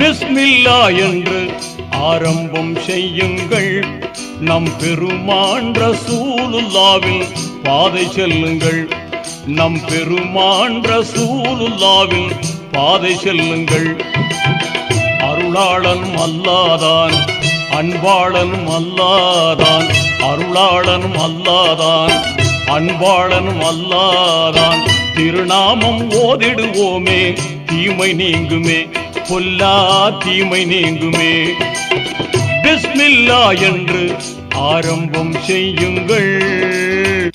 பிஸ்மில்லா என்று ஆரம்பம் செய்யுங்கள். நம் பெருமான் ரசூலுல்லாவின் பாதை செல்லுங்கள். நம் பெருமான் ரசூலுல்லாவின் பாதை செல்லுங்கள். அருளாளன் அல்லாதான், அன்பாளன் அல்லாதான், அருளாளன் அல்லாதான், அன்பாளன் அல்லாதான். திருநாமம் ஓதிடுவோமே, தீமை நீங்குமே, பொல்லா தீமை நீங்குமே. பிஸ்மில்லா என்று ஆரம்பம் செய்யுங்கள்.